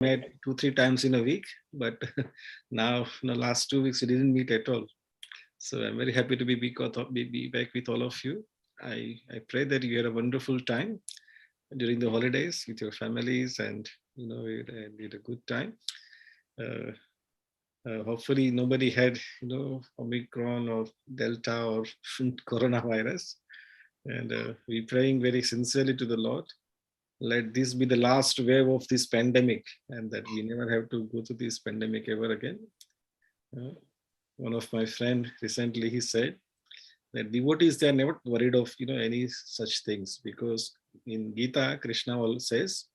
met 2-3 times in a week, but now last 2 weeks we didn't meet at all. So I'm very happy to be back with all of you. I pray that you had a wonderful time during the holidays with your families, and you had a good time. Uh, Hopefully nobody had Omicron or Delta or coronavirus, and we're praying very sincerely to the Lord. Let this be the last wave of this pandemic, and that we never have to go through this pandemic ever again. One of my friend recently, he said that devotees, they are never worried of any such things, because in Gita Krishna all says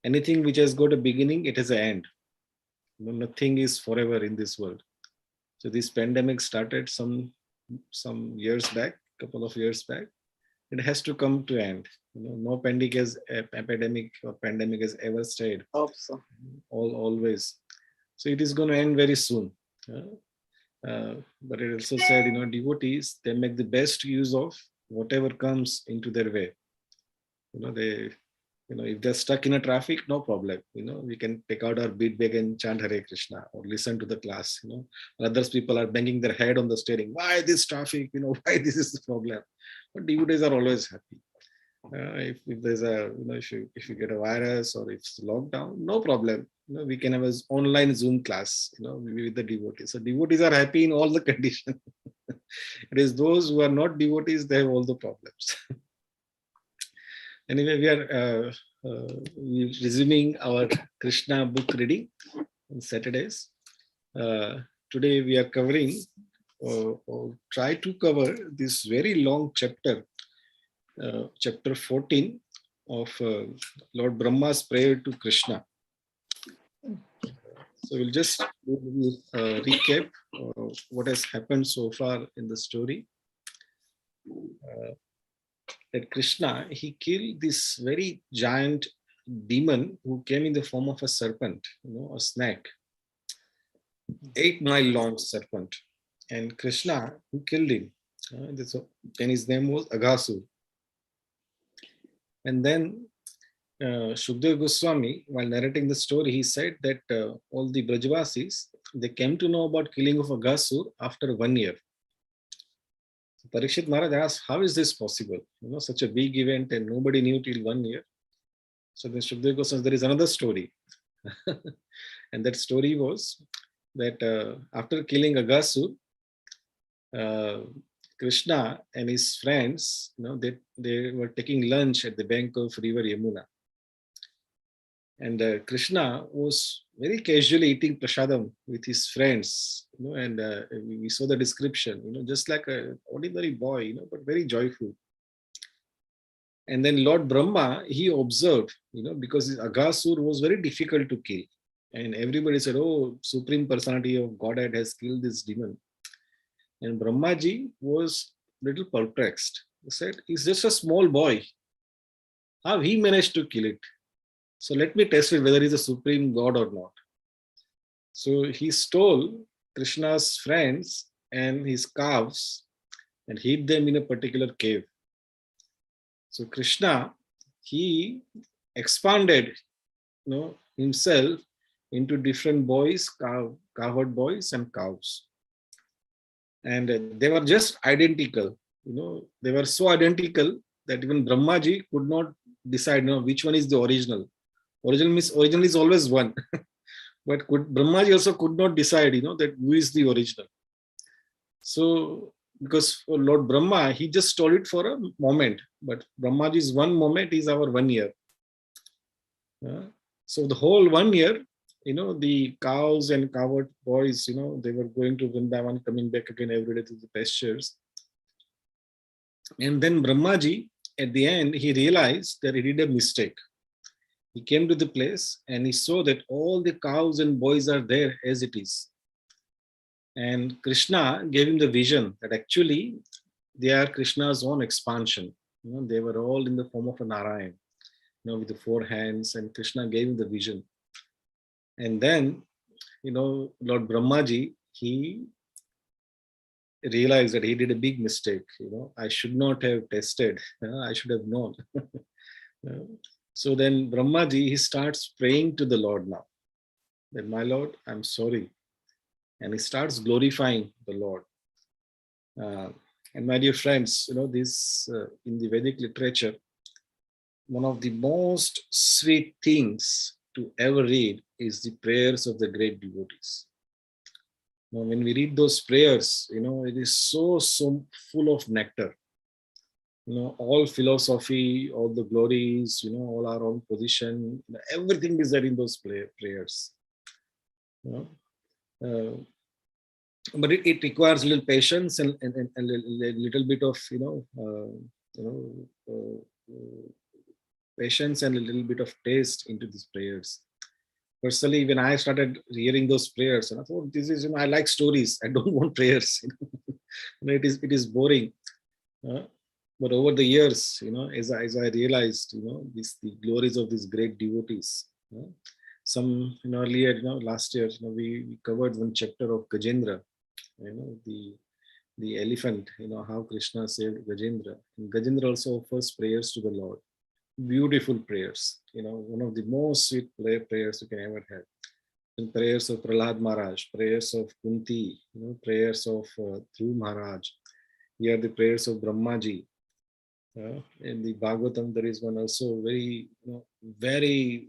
anything which has got a beginning, it has an end. Nothing is forever in this world. So this pandemic started some years back, couple of years back. It has to come to end. No epidemic or pandemic has ever stayed. Hope so. Always. So it is going to end very soon. But it also said, devotees, they make the best use of whatever comes into their way. If they're stuck in a traffic, no problem. We can take out our bead bag and chant Hare Krishna or listen to the class. Others people are banging their head on the steering. Why this traffic? Why this is the problem? But devotees are always happy. If there's a, if you get a virus or if it's lockdown, no problem. We can have an online Zoom class, with the devotees. So devotees are happy in all the conditions. It is those who are not devotees, they have all the problems. Anyway, we are resuming our Krishna book reading on Saturdays. Today we are covering, or try to cover this very long chapter, chapter 14 of Lord Brahma's prayer to Krishna. So we'll just recap what has happened so far in the story. That Krishna, he killed this very giant demon who came in the form of a serpent, a snake, 8-mile long serpent. And Krishna, who killed him, and his name was Aghasur. And then Shukdev Goswami, while narrating the story, he said that all the Brajavasis, they came to know about killing of Aghasur after 1 year. Parikshit Maharaj asked, how is this possible? Such a big event and nobody knew till 1 year. So then Shukdev Goswami, there is another story. And that story was that after killing Aghasur, Krishna and his friends, they were taking lunch at the bank of river Yamuna. And Krishna was very casually eating prasadam with his friends, and we saw the description, just like an ordinary boy, but very joyful. And then Lord Brahma, he observed, because Aghasur was very difficult to kill. And everybody said, oh, Supreme Personality of Godhead has killed this demon. And Brahmaji was a little perplexed. He said, he's just a small boy. How he managed to kill it? So let me test it whether he's a supreme God or not. So he stole Krishna's friends and his calves and hid them in a particular cave. So Krishna, he expanded, himself into different boys, cowherd boys and cows. And they were just identical. They were so identical that even Brahmaji could not decide, which one is the original. Original is always one. But Brahmaji also could not decide, that who is the original. So, because for Lord Brahma, he just stole it for a moment. But Brahmaji's 1 moment is our 1 year. So the whole 1 year, the cows and cowherd boys, they were going to Vrindavan, coming back again every day to the pastures. And then Brahmaji, at the end, he realized that he did a mistake. He came to the place and he saw that all the cows and boys are there as it is. And Krishna gave him the vision that actually they are Krishna's own expansion. They were all in the form of a Narayan, with the 4 hands, and Krishna gave him the vision. And then, Lord Brahmaji, he realized that he did a big mistake. I should not have tested. I should have known. So then Brahmaji, he starts praying to the Lord now. That my Lord, I'm sorry. And he starts glorifying the Lord. And my dear friends, this in the Vedic literature, one of the most sweet things to ever read is the prayers of the great devotees. Now, when we read those prayers, it is so full of nectar. All philosophy, all the glories, all our own position, everything is there in those prayers. You know, but it requires a little patience and a little bit of patience and a little bit of taste into these prayers. Personally, when I started hearing those prayers, and I thought, this is, I like stories. I don't want prayers. It is boring. But over the years, as I realized, the glories of these great devotees. Some earlier, last year, we covered one chapter of Gajendra, the elephant, how Krishna saved Gajendra. And Gajendra also offers prayers to the Lord. Beautiful prayers, one of the most sweet prayers you can ever have. And prayers of Prahlad Maharaj, prayers of Kunti, prayers of Dhruv Maharaj. Here the prayers of Brahmaji. In the Bhagavatam, there is one also very, very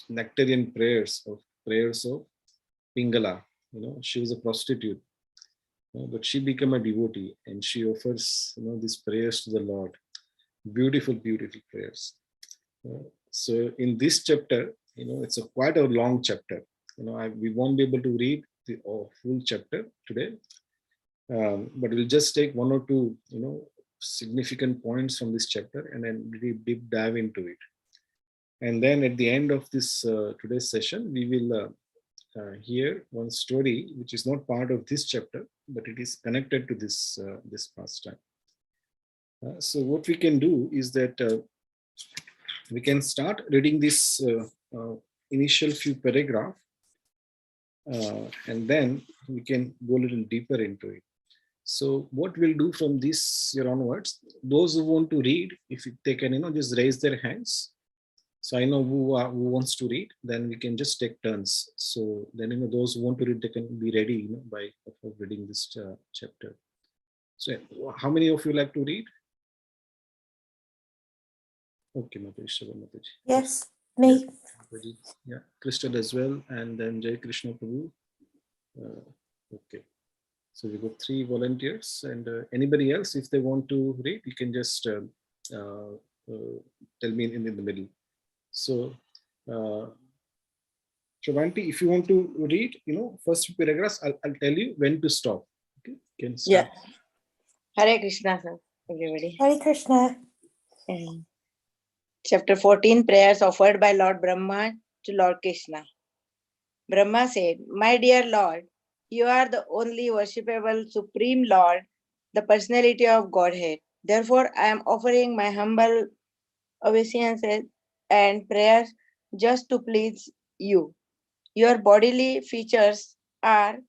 nectarian prayers of Pingala. She was a prostitute, but she became a devotee and she offers, these prayers to the Lord. Beautiful, beautiful prayers. So in this chapter, it's quite a long chapter. We won't be able to read the full chapter today, but we'll just take one or two, significant points from this chapter and then really deep dive into it. And then at the end of this today's session, we will hear one story which is not part of this chapter, but it is connected to this pastime. So what we can do is that we can start reading this initial few paragraph, and then we can go a little deeper into it. So what we'll do from this year onwards, those who want to read, if they can, just raise their hands. So I know who wants to read, then we can just take turns. So then, those who want to read, they can be ready, by reading this chapter. So how many of you like to read? Okay, Mataji. Yes, me. Yeah, Krishna as well, and then Jai Krishna Prabhu. Okay. So we got 3 volunteers, and anybody else, if they want to read, you can just tell me in the middle. So, Shravanti, if you want to read, first few paragraphs, I'll tell you when to stop. Okay, you can start. Yeah. Hare Krishna, sir, everybody. Hare Krishna. Chapter 14, prayers offered by Lord Brahma to Lord Krishna. Brahma said, "My dear Lord, you are the only worshipable Supreme Lord, the personality of Godhead. Therefore, I am offering my humble obeisances and prayers just to please you. Your bodily features are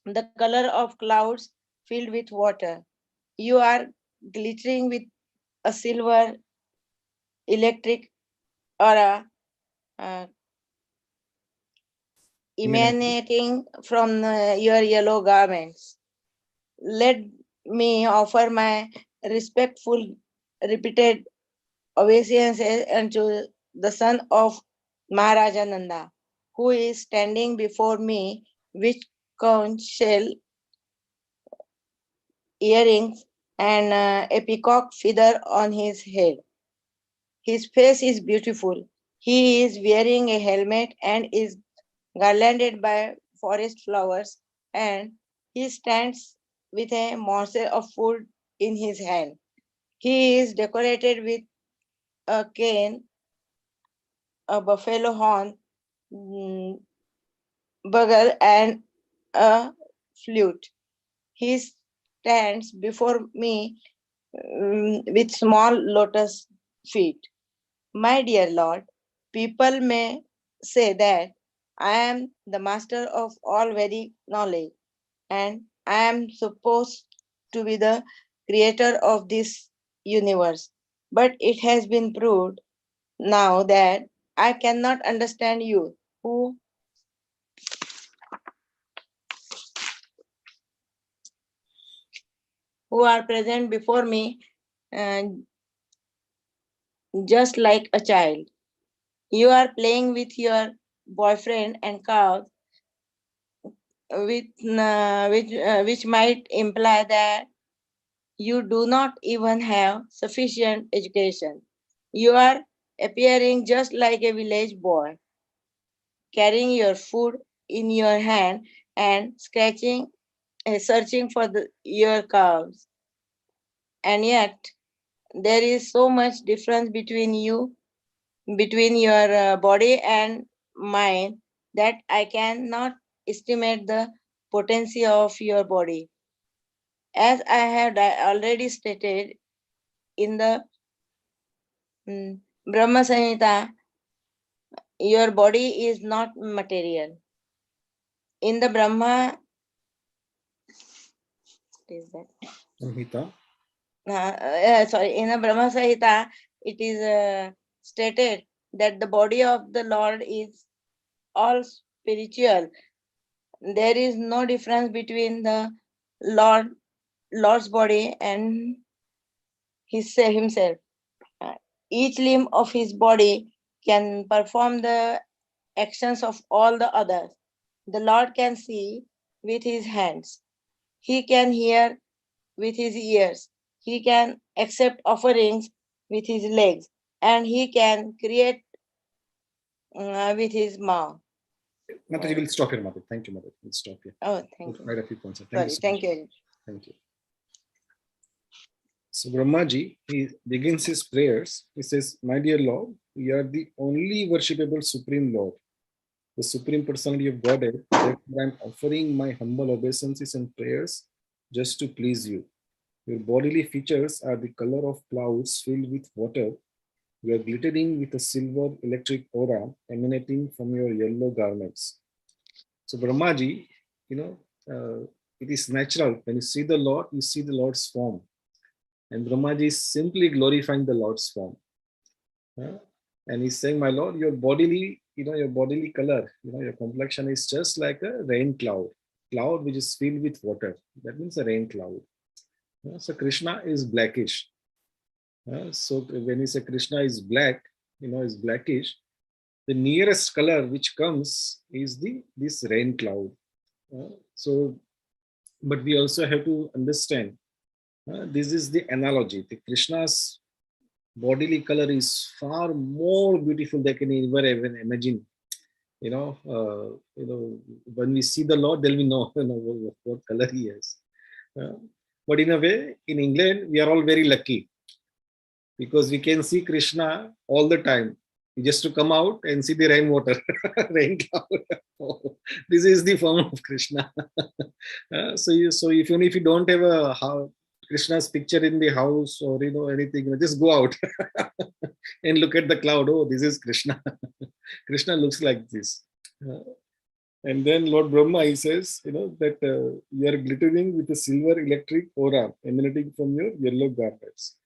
the color of clouds filled with water. You are glittering with a silver, electric aura emanating from your yellow garments. Let me offer my respectful, repeated obeisances unto the son of Maharaja Nanda, who is standing before me with conch shell earrings and a peacock feather on his head. His face is beautiful. He is wearing a helmet and is garlanded by forest flowers, and he stands with a morsel of food in his hand. He is decorated with a cane, a buffalo horn, bugle, and a flute. He stands before me with small lotus feet. My dear Lord, people may say that I am the master of all Vedic knowledge, and I am supposed to be the creator of this universe. But it has been proved now that I cannot understand you who are present before me uh, just like a child. You are playing with your boyfriend and cows, which might imply that you do not even have sufficient education. You are appearing just like a village boy, carrying your food in your hand and searching for your cows. And yet, there is so much difference between your body and mind that I cannot estimate the potency of your body. As I have already stated in the Brahma Samhita, your body is not material. In the Brahma, what is that? Samhita. In the Brahma Samhita, it is stated that the body of the Lord is all spiritual. There is no difference between the Lord's body and himself. Each limb of his body can perform the actions of all the others. The Lord can see with his hands. He can hear with his ears. He can accept offerings with his legs. And he can create with his mouth. Mataji, we'll stop here, Mataji. Thank you, Mataji. We'll stop here. Oh, thank you. Quite a few points. Thank Sorry, you so thank much. you. Thank you. So Brahmaji, he begins his prayers. He says, "My dear Lord, you are the only worshipable Supreme Lord, the Supreme Personality of Godhead. Therefore, I am offering my humble obeisances and prayers just to please you. Your bodily features are the color of clouds filled with water. You are glittering with a silver electric aura emanating from your yellow garments." So Brahmaji, it is natural. When you see the Lord, you see the Lord's form. And Brahmaji is simply glorifying the Lord's form. And he's saying, "My Lord, your bodily color, your complexion is just like a rain cloud which is filled with water. That means a rain cloud. So Krishna is blackish. So when you say Krishna is black, is blackish, the nearest color which comes is this rain cloud. But we also have to understand, this is the analogy. The Krishna's bodily color is far more beautiful than can ever even imagine. When we see the Lord, then we know, what color he has. But in a way, in England, we are all very lucky because we can see Krishna all the time. Just to come out and see the rainwater, rain cloud. This is the form of Krishna. So even if you don't have Krishna's picture in the house or anything, just go out and look at the cloud. Oh, this is Krishna. Krishna looks like this. And then Lord Brahma, he says, that you are glittering with a silver electric aura emanating from your yellow garments.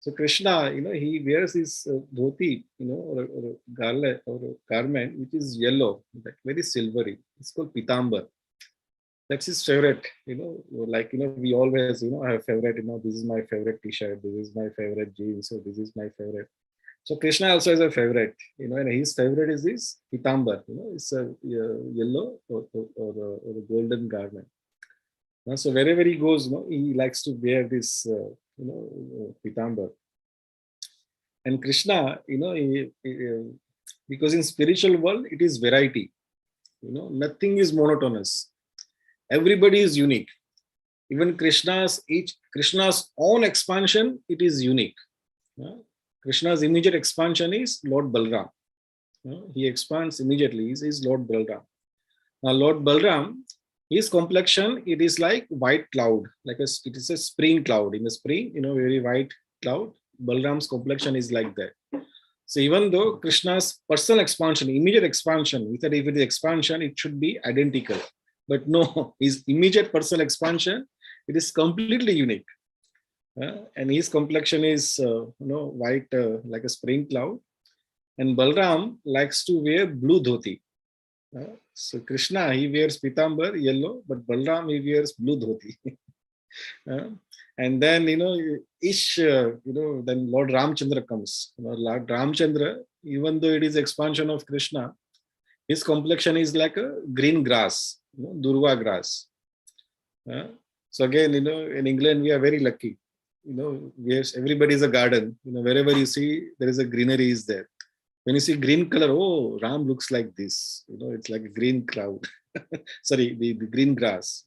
So Krishna, he wears his dhoti, or a garland or a garment which is yellow, like very silvery. It's called pitambar. That's his favorite, we always, I have favorite, this is my favorite t-shirt, this is my favorite jeans, so this is my favorite. So Krishna also has a favorite, and his favorite is this pitambar, it's a yellow or a golden garment. So wherever he goes, he likes to wear this, pitambar. And Krishna, because in spiritual world, it is variety, nothing is monotonous. Everybody is unique. Even Krishna's own expansion, it is unique. Krishna's immediate expansion is Lord Balram. He expands immediately. He is Lord Balram. Now, Lord Balram, his complexion, it is like white cloud, it is a spring cloud. In the spring, very white cloud. Balram's complexion is like that. So even though Krishna's personal expansion, immediate expansion, we said if it is expansion, it should be identical. But no, his immediate personal expansion, it is completely unique. And his complexion is white like a spring cloud. And Balram likes to wear blue dhoti. So Krishna, he wears pitambar, yellow, but Balram, he wears blue dhoti. Uh, and then, then Lord Ramchandra comes. Lord Ramchandra, even though it is expansion of Krishna, his complexion is like a green grass, Durva grass. So again, in England, we are very lucky. Everybody is a garden. Wherever you see, there is a greenery is there. When you see green color, oh, Ram looks like this. It's like a green cloud. Sorry, the green grass.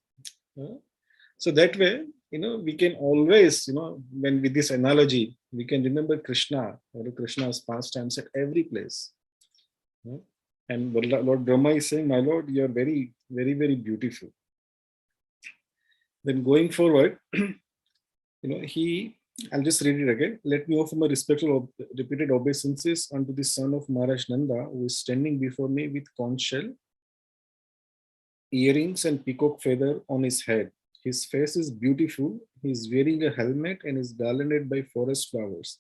So that way, we can always, when with this analogy, we can remember Krishna or Krishna's pastimes at every place. And Lord Brahma is saying, my Lord, you are very, very, very beautiful. Then going forward, I'll just read it again. Let me offer my respectful repeated obeisances unto the son of Maharaj Nanda, who is standing before me with conch shell, earrings and peacock feather on his head. His face is beautiful. He is wearing a helmet and is garlanded by forest flowers.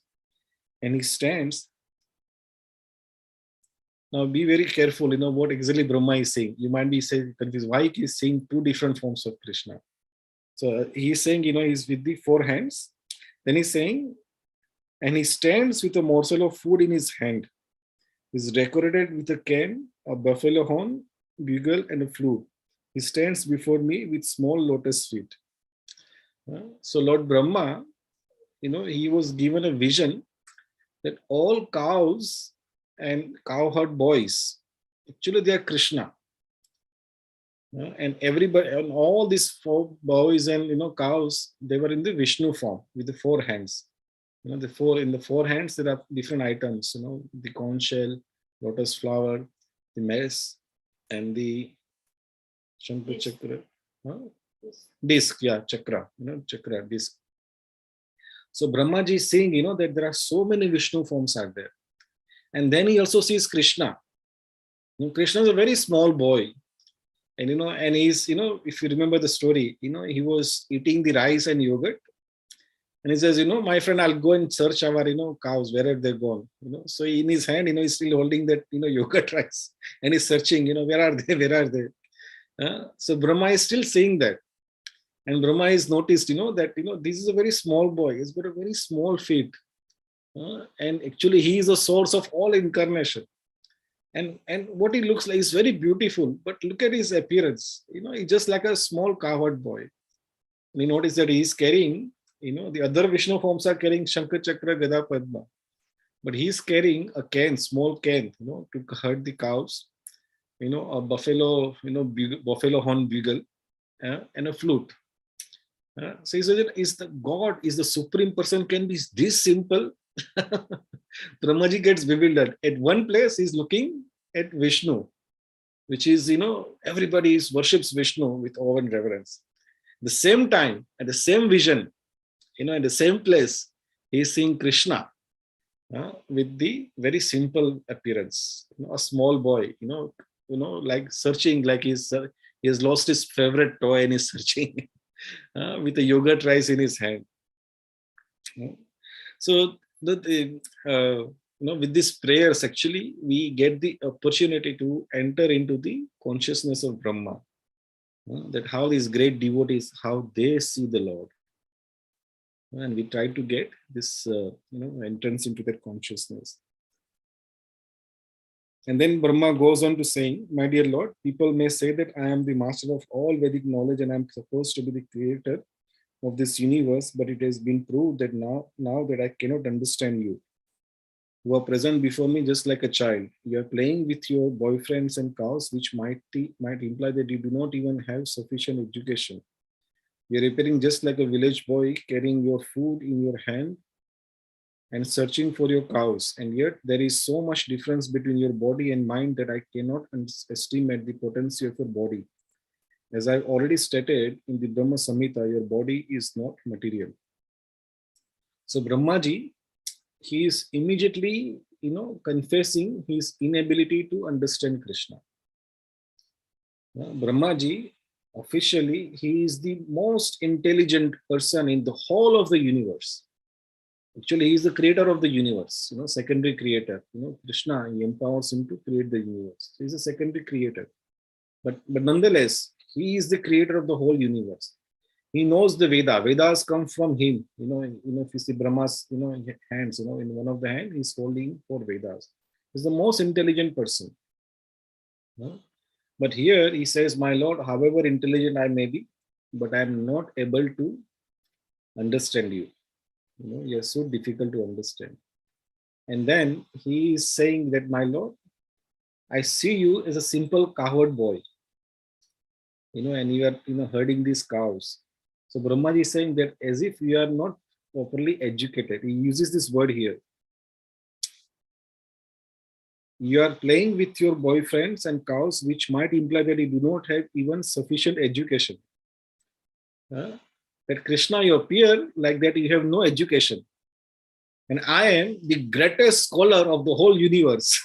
And he stands. Now be very careful, what exactly Brahma is saying. You might be confused. Why he is saying two different forms of Krishna? So he's saying, he's with the four hands. Then he's saying, and he stands with a morsel of food in his hand. He's decorated with a cane, a buffalo horn, bugle, and a flute. He stands before me with small lotus feet. So Lord Brahma, he was given a vision that all cows and cowherd boys, actually they are Krishna. And everybody, and all these four boys and cows, they were in the Vishnu form with the four hands. In the four hands there are different items. The conch shell, lotus flower, the mace, and the Shankha chakra, disc, chakra, chakra disc. So Brahmaji is saying, that there are so many Vishnu forms out there, and then he also sees Krishna. Krishna is a very small boy. And, and he's, if you remember the story, he was eating the rice and yogurt. And he says, my friend, I'll go and search our, cows, wherever they're gone. So in his hand, he's still holding that, yogurt rice. And he's searching, where are they? Where are they? So Brahma is still saying that. And Brahma is noticed, that, this is a very small boy. He's got a very small feet. And actually, he is the source of all incarnation. And what he looks like is very beautiful, but look at his appearance. He's just like a small cowherd boy. And you notice that he's carrying, the other Vishnu forms are carrying Shankha Chakra, Gada, Padma. But he's carrying a cane, small cane, to herd the cows, a buffalo, buffalo horn bugle, and a flute. So he says, is the supreme person can be this simple? Brahmaji gets bewildered. At one place, he's looking at Vishnu, which is, everybody worships Vishnu with awe and reverence. At the same time, at the same vision, in the same place, he's seeing Krishna with the very simple appearance. A small boy, like searching, like he has lost his favorite toy and is searching with a yogurt rice in his hand. So with these prayers, actually, we get the opportunity to enter into the consciousness of Brahma. That how these great devotees, how they see the Lord. And we try to get this, entrance into their consciousness. And then Brahma goes on to saying, my dear Lord, people may say that I am the master of all Vedic knowledge and I am supposed to be the creator of this universe, but it has been proved that now that I cannot understand you. You are present before me just like a child. You are playing with your boyfriends and cows, which might imply that you do not even have sufficient education. You are appearing just like a village boy carrying your food in your hand and searching for your cows. And yet there is so much difference between your body and mind that I cannot estimate the potency of your body. As I've already stated in the Brahma Samhita, your body is not material. So Brahmaji, he is immediately, confessing his inability to understand Krishna. Brahmaji, officially, he is the most intelligent person in the whole of the universe. Actually, he is the creator of the universe, secondary creator. Krishna, he empowers him to create the universe. So he's a secondary creator. But nonetheless, he is the creator of the whole universe. He knows the Vedas come from him. If you see Brahma's, hands, in one of the hand, he's holding 4 Vedas. He's the most intelligent person. But here he says, my Lord, however intelligent I may be, but I am not able to understand you. You're so difficult to understand. And then he is saying that, my Lord, I see you as a simple cowherd boy, and you are, herding these cows. So Brahmaji is saying that as if you are not properly educated. He uses this word here. You are playing with your boyfriends and cows, which might imply that you do not have even sufficient education. That Krishna, you appear like that you have no education. And I am the greatest scholar of the whole universe.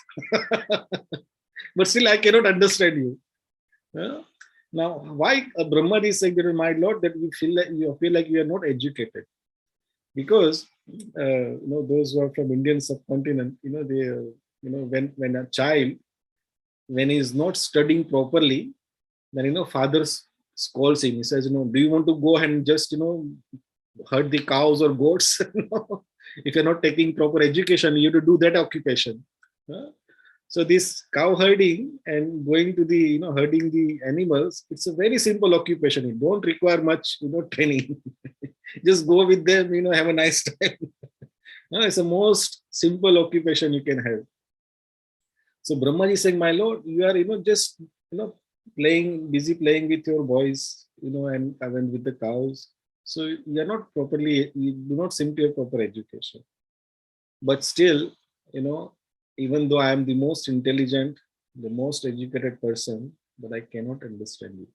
But still, I cannot understand you. Now, why Brahma is saying that, my Lord, that you appear like you are not educated? Because those who are from Indian subcontinent, they when a child, when he is not studying properly, then father scolds him. He says, do you want to go and just herd the cows or goats? If you're not taking proper education, you have to do that occupation. So this cow herding and going to the herding the animals, it's a very simple occupation. It don't require much training. Just go with them, have a nice time. It's the most simple occupation you can have. So Brahma is saying, my Lord, you are just busy playing with your boys, and with the cows. So you are not properly, you do not seem to have proper education. But still, even though I am the most intelligent, the most educated person, but I cannot understand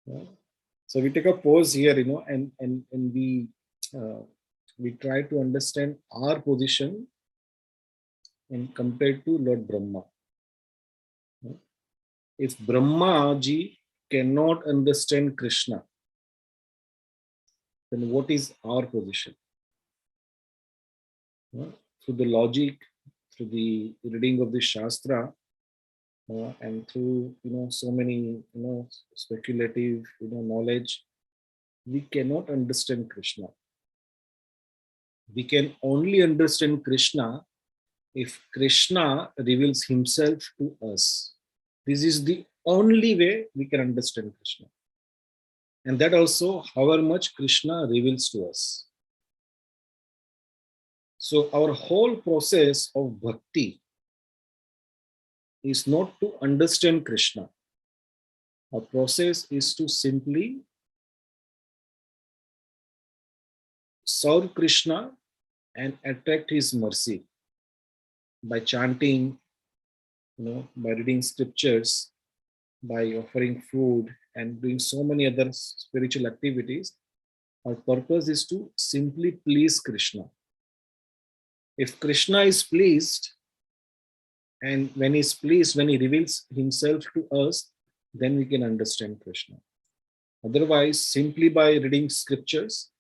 you. So we take a pause here, and we try to understand our position and compared to Lord Brahma. If Brahma ji cannot understand Krishna, then what is our position? Through the logic, through the reading of the Shastra, and through so many speculative knowledge, we cannot understand Krishna. We can only understand Krishna if Krishna reveals himself to us. This is the only way we can understand Krishna. And that also however much Krishna reveals to us. So our whole process of bhakti is not to understand Krishna. Our process is to simply serve Krishna and attract his mercy by chanting, by reading scriptures, by offering food and doing so many other spiritual activities. Our purpose is to simply please Krishna. If Krishna is pleased, and when he's pleased, when he reveals himself to us, then we can understand Krishna. Otherwise, simply by reading scriptures,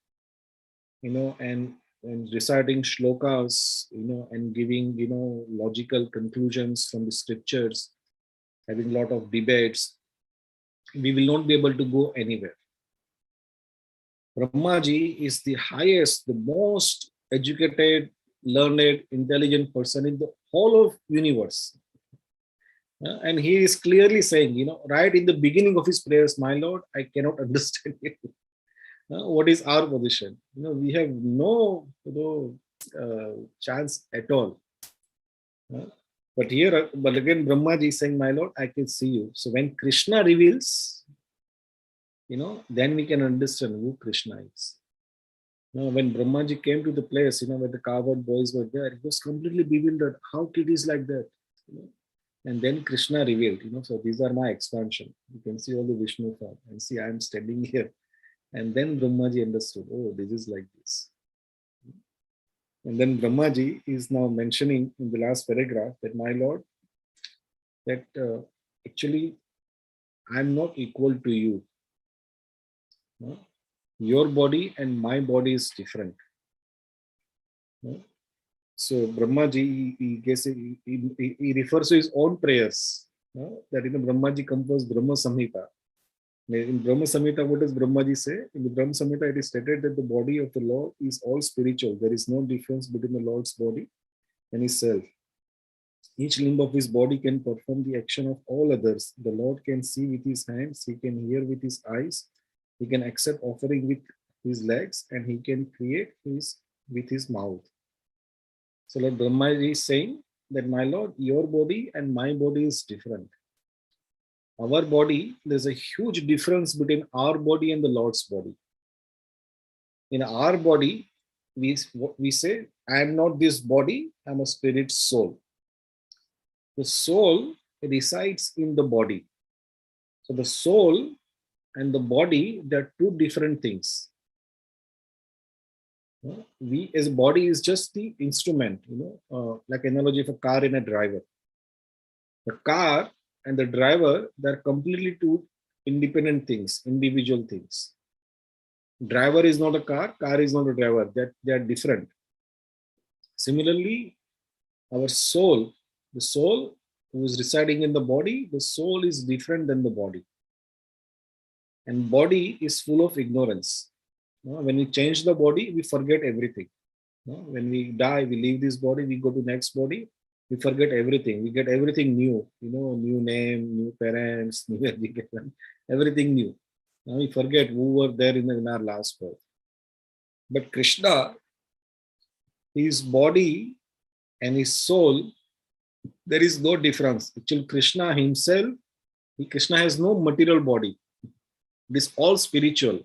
and reciting shlokas, and giving, logical conclusions from the scriptures, having a lot of debates, we will not be able to go anywhere. Brahmaji is the highest, the most educated, learned, intelligent person in the whole of universe. And he is clearly saying, right in the beginning of his prayers, my Lord, I cannot understand you. What is our position? We have no chance at all. But here, but again, Brahmaji is saying, my Lord, I can see you. So when Krishna reveals, then we can understand who Krishna is. When Brahmaji came to the place, where the cowherd boys were there, he was completely bewildered. How it is like that? And then Krishna revealed, so these are my expansion. You can see all the Vishnu form and see I am standing here. And then Brahmaji understood, oh, this is like this. And then Brahmaji is now mentioning in the last paragraph that, my Lord, that actually I'm not equal to you. No? Your body and my body is different. No? So Brahmaji, he refers to his own prayers. No? That Brahmaji composed Brahma Samhita. In Brahma Samhita, what does Brahmaji say? In the Brahma Samhita, it is stated that the body of the Lord is all spiritual. There is no difference between the Lord's body and his self. Each limb of his body can perform the action of all others. The Lord can see with his hands, he can hear with his eyes, he can accept offering with his legs, and he can create with his mouth. So Lord Brahma is saying that, my Lord, your body and my body is different. Our body, there's a huge difference between our body and the Lord's body. In our body, we say, I am not this body, I'm a spirit soul. The soul resides in the body. So the soul and the body, they're two different things. We as a body is just the instrument, like analogy of a car and a driver. The car and the driver, they're completely two independent things, individual things. Driver is not a car is not a driver. They are different. Similarly, our soul, the soul who is residing in the body, the soul is different than the body. And body is full of ignorance. When we change the body, we forget everything. When we die, we leave this body, we go to next body, we forget everything. We get everything new, new name, new parents, new education, everything new. Now we forget who were there in our last birth. But Krishna, his body and his soul, there is no difference. Actually, Krishna himself, Krishna has no material body. It is all spiritual.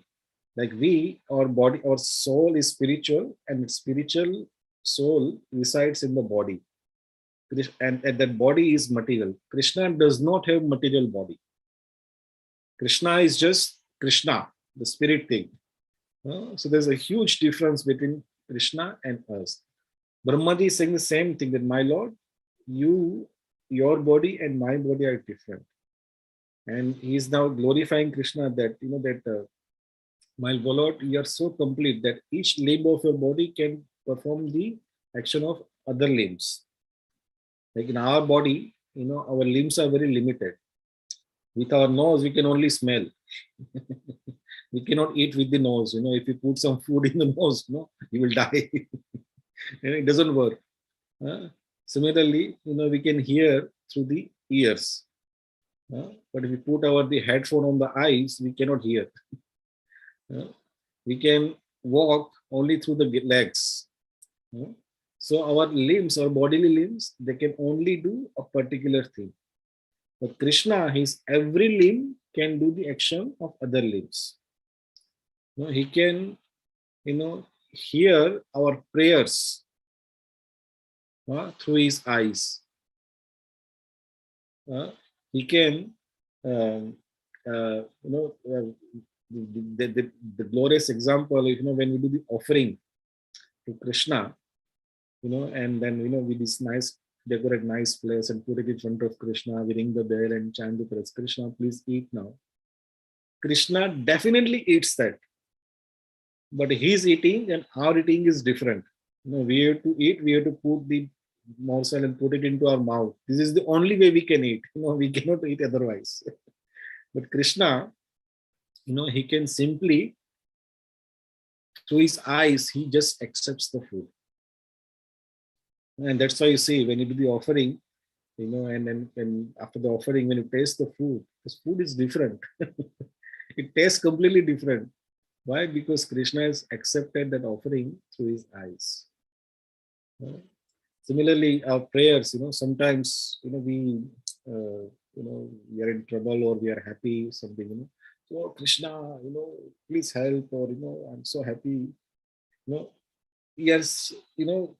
Like our body, our soul is spiritual, and spiritual soul resides in the body. And that body is material. Krishna does not have material body. Krishna is just Krishna, the spirit thing. So there's a huge difference between Krishna and us. Brahmaji is saying the same thing, that, my Lord, your body and my body are different. And he is now glorifying Krishna that, my Lord, you are so complete that each limb of your body can perform the action of other limbs. Like in our body, our limbs are very limited. With our nose, we can only smell. We cannot eat with the nose. If you put some food in the nose, you will die. It doesn't work. Similarly, we can hear through the ears. But if we put the headphone on the eyes, we cannot hear. We can walk only through the legs. So our limbs, our bodily limbs, they can only do a particular thing. But Krishna, his every limb can do the action of other limbs. He can, hear our prayers through his eyes. He can, the glorious example, when we do the offering to Krishna, and then, we decorate nice place and put it in front of Krishna, we ring the bell and chant the prayers, Krishna, please eat now. Krishna definitely eats that. But his eating and our eating is different. We have to eat, we have to put the morsel and put it into our mouth. This is the only way we can eat. We cannot eat otherwise. But Krishna, he can simply, through his eyes, he just accepts the food. And that's why you see, when you do the offering, and then after the offering, when you taste the food, this food is different. It tastes completely different. Why? Because Krishna has accepted that offering through his eyes. Similarly, our prayers, sometimes, we are in trouble or we are happy, something, so Krishna, please help, or, I'm so happy. Yes,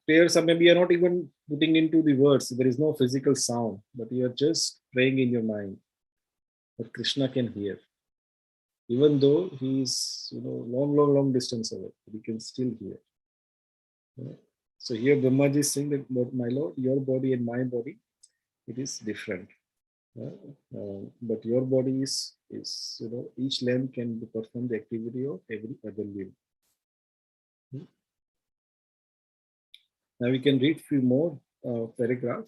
prayers are maybe you're not even putting into the words. There is no physical sound, but you're just praying in your mind. But Krishna can hear. Even though he is, long distance away, we can still hear. So here Brahmaji is saying that, but my Lord, your body and my body, it is different. But your body is each limb can perform the activity of every other limb. Now we can read few more paragraph.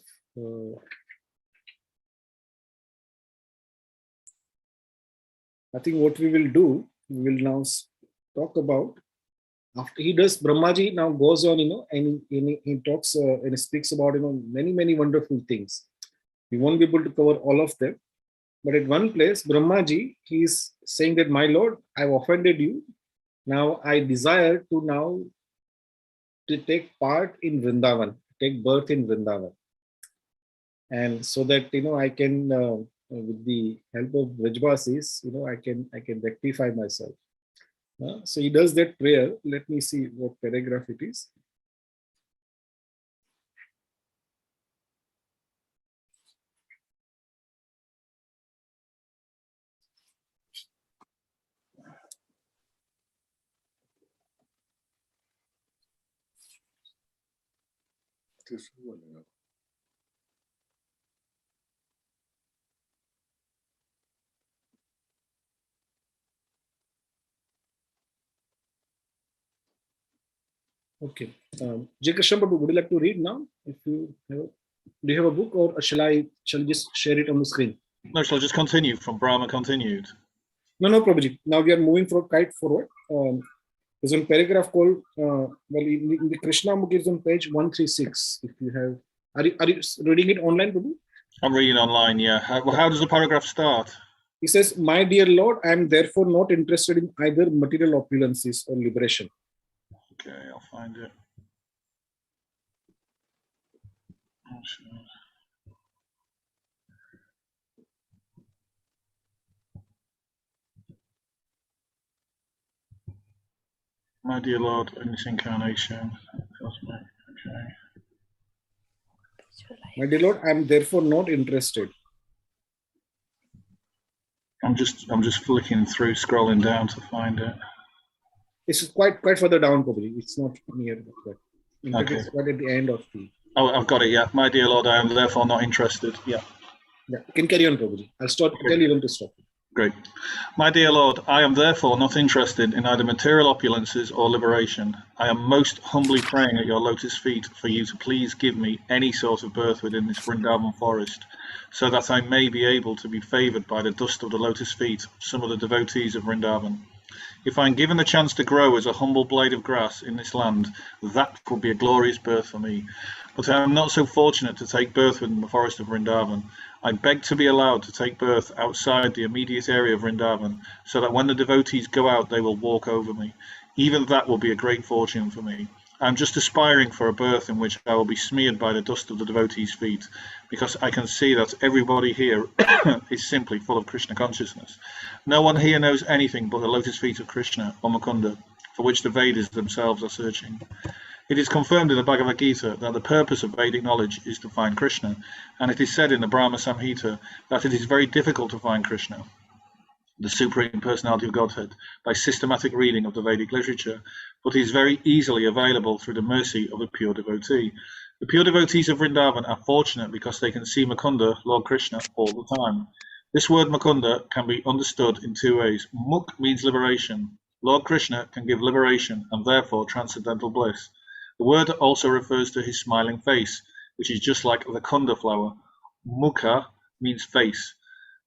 I think what we will do, we will now talk about, after he does, Brahmaji now goes on, and he talks and he speaks about, many wonderful things. We won't be able to cover all of them. But at one place, Brahmaji, he is saying that, my Lord, I've offended you. Now I desire to take part in Vrindavan, take birth in Vrindavan. And so that, I can, with the help of Vrajvasis, I can rectify myself. So he does that prayer. Let me see what paragraph it is. Okay. J. Krishna, would you like to read now? If you have, do you have a book, or shall I just share it on the screen? No, shall I just continue from Brahma continued? No, Prabhuji. Now we are moving quite forward. There's a paragraph called, in the Krishna book is on page 136. If you have, are you reading it online, Prabhu? I'm reading online, yeah. How does the paragraph start? He says, my dear Lord, I am therefore not interested in either material opulences or liberation. Okay, I'll find it. Oh, sure. My dear Lord, in this incarnation, okay. My dear Lord, I am therefore not interested. I'm just flicking through, scrolling down to find it. It's quite further down, probably. It's not near that. In fact, Okay. it's right at the end of the. Oh, I've got it. Yeah, my dear Lord, I am therefore not interested. Yeah. Yeah, you can carry on, Prabhuji. I'll stop. Okay. Tell you when to stop. Great. My dear Lord, I am therefore not interested in either material opulences or liberation. I am most humbly praying at your lotus feet for you to please give me any sort of birth within this Vrindavan forest, so that I may be able to be favored by the dust of the lotus feet, some of the devotees of Vrindavan. If I am given the chance to grow as a humble blade of grass in this land, that would be a glorious birth for me. But I am not so fortunate to take birth within the forest of Vrindavan. I beg to be allowed to take birth outside the immediate area of Vrindavan, so that when the devotees go out, they will walk over me. Even that will be a great fortune for me. I am just aspiring for a birth in which I will be smeared by the dust of the devotees' feet, because I can see that everybody here is simply full of Krishna consciousness. No one here knows anything but the lotus feet of Krishna, or Mukunda, for which the Vedas themselves are searching. It is confirmed in the Bhagavad Gita that the purpose of Vedic knowledge is to find Krishna, and it is said in the Brahma Samhita that it is very difficult to find Krishna, the Supreme Personality of Godhead, by systematic reading of the Vedic literature, but is very easily available through the mercy of a pure devotee. The pure devotees of Vrindavan are fortunate because they can see Mukunda, Lord Krishna, all the time. This word Mukunda can be understood in two ways. Muk means liberation. Lord Krishna can give liberation and therefore transcendental bliss. The word also refers to his smiling face, which is just like the Kunda flower. Mukha means face.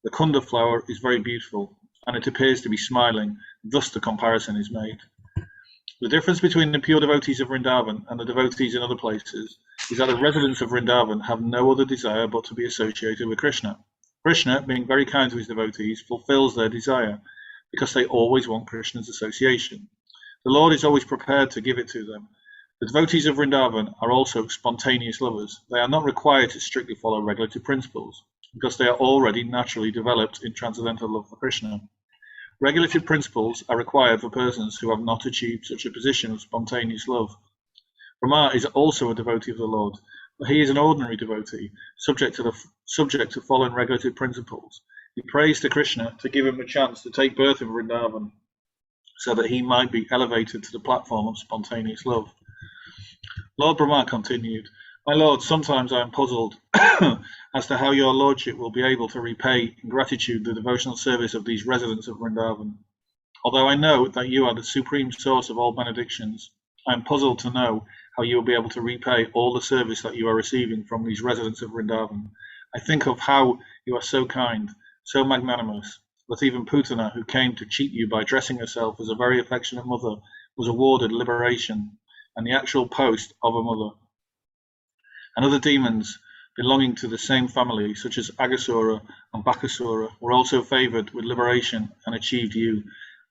The Kunda flower is very beautiful, and it appears to be smiling, thus the comparison is made. The difference between the pure devotees of Vrindavan and the devotees in other places is that the residents of Vrindavan have no other desire but to be associated with Krishna. Krishna, being very kind to his devotees, fulfills their desire, because they always want Krishna's association. The Lord is always prepared to give it to them. The devotees of Vrindavan are also spontaneous lovers. They are not required to strictly follow regulative principles, because they are already naturally developed in transcendental love for Krishna. Regulative principles are required for persons who have not achieved such a position of spontaneous love. Brahma is also a devotee of the Lord, but he is an ordinary devotee, subject to following regulative principles. He prays to Krishna to give him a chance to take birth in Vrindavan, so that he might be elevated to the platform of spontaneous love. Lord Brahma continued, My Lord, sometimes I am puzzled as to how your Lordship will be able to repay in gratitude the devotional service of these residents of Vrindavan. Although I know that you are the supreme source of all benedictions, I am puzzled to know how you will be able to repay all the service that you are receiving from these residents of Vrindavan. I think of how you are so kind, so magnanimous, that even Putana, who came to cheat you by dressing herself as a very affectionate mother, was awarded liberation and the actual post of a mother. And other demons belonging to the same family, such as Agasura and Bakasura, were also favoured with liberation and achieved you.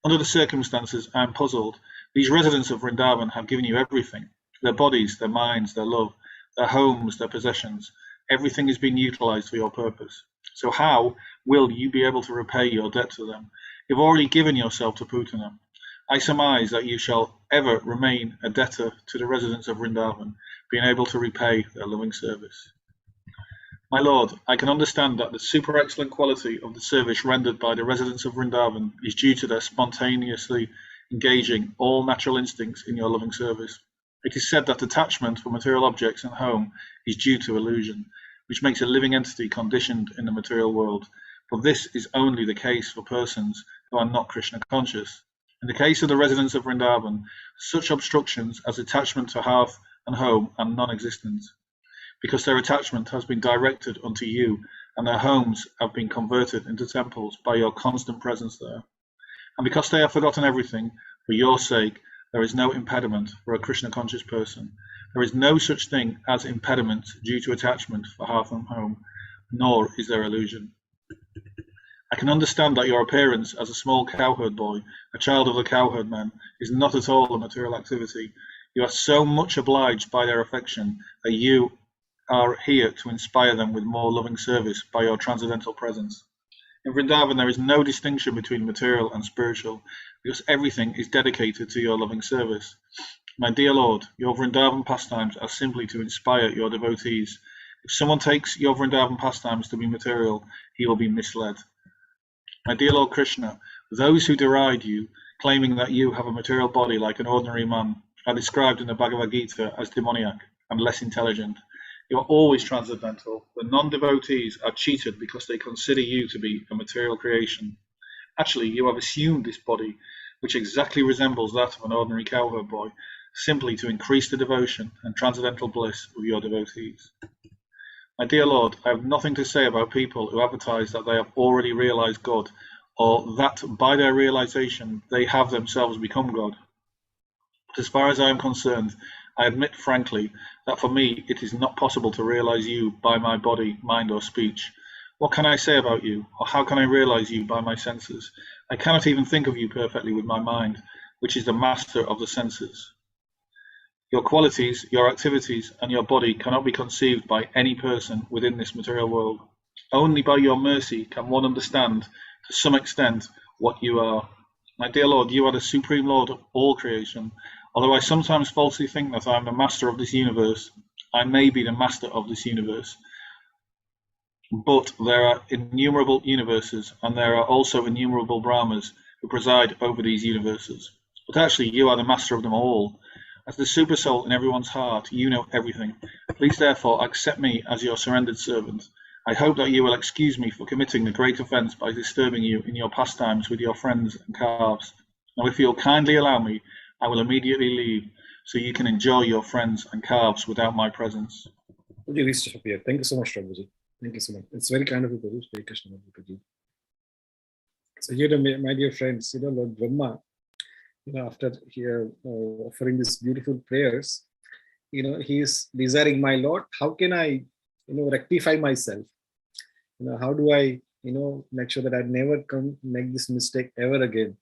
Under the circumstances, I am puzzled. These residents of Vrindavan have given you everything: their bodies, their minds, their love, their homes, their possessions. Everything is being utilised for your purpose. So how will you be able to repay your debt to them? You've already given yourself to Putana. I surmise that you shall ever remain a debtor to the residents of Vrindavan, being able to repay their loving service. My Lord, I can understand that the super excellent quality of the service rendered by the residents of Vrindavan is due to their spontaneously engaging all natural instincts in your loving service. It is said that attachment for material objects and home is due to illusion, which makes a living entity conditioned in the material world. But this is only the case for persons who are not Krishna conscious. In the case of the residents of Vrindavan, such obstructions as attachment to hearth and home are non-existent, because their attachment has been directed unto you, and their homes have been converted into temples by your constant presence there. And because they have forgotten everything, for your sake, there is no impediment for a Krishna-conscious person. There is no such thing as impediment due to attachment for hearth and home, nor is there illusion. I can understand that your appearance as a small cowherd boy, a child of the cowherd men, is not at all a material activity. You are so much obliged by their affection that you are here to inspire them with more loving service by your transcendental presence. In Vrindavan, there is no distinction between material and spiritual, because everything is dedicated to your loving service. My dear Lord, your Vrindavan pastimes are simply to inspire your devotees. If someone takes your Vrindavan pastimes to be material, he will be misled. My dear Lord Krishna, those who deride you, claiming that you have a material body like an ordinary man, are described in the Bhagavad Gita as demoniac and less intelligent. You are always transcendental. The non-devotees are cheated because they consider you to be a material creation. Actually, you have assumed this body, which exactly resembles that of an ordinary cowherd boy, simply to increase the devotion and transcendental bliss of your devotees. My dear Lord, I have nothing to say about people who advertise that they have already realized God, or that by their realization they have themselves become God. But as far as I am concerned, I admit frankly that for me it is not possible to realize you by my body, mind, or speech. What can I say about you, or how can I realize you by my senses? I cannot even think of you perfectly with my mind, which is the master of the senses. Your qualities, your activities, and your body cannot be conceived by any person within this material world. Only by your mercy can one understand, to some extent, what you are. My dear Lord, you are the supreme Lord of all creation. Although I sometimes falsely think that I am the master of this universe, I may be the master of this universe. But there are innumerable universes, and there are also innumerable Brahmas who preside over these universes. But actually, you are the master of them all. As the super soul in everyone's heart, you know everything. Please therefore accept me as your surrendered servant. I hope that you will excuse me for committing the great offence by disturbing you in your pastimes with your friends and calves. Now if you'll kindly allow me, I will immediately leave, so you can enjoy your friends and calves without my presence. Thank you so much, Prabhuji. Thank you so much. It's very kind of you, Prabhu. Very Krishna Prabhuji. So, my dear friends, Lord Brahma, after here offering these beautiful prayers, he is desiring, my Lord, how can I, rectify myself? How do I, make sure that I never make this mistake ever again?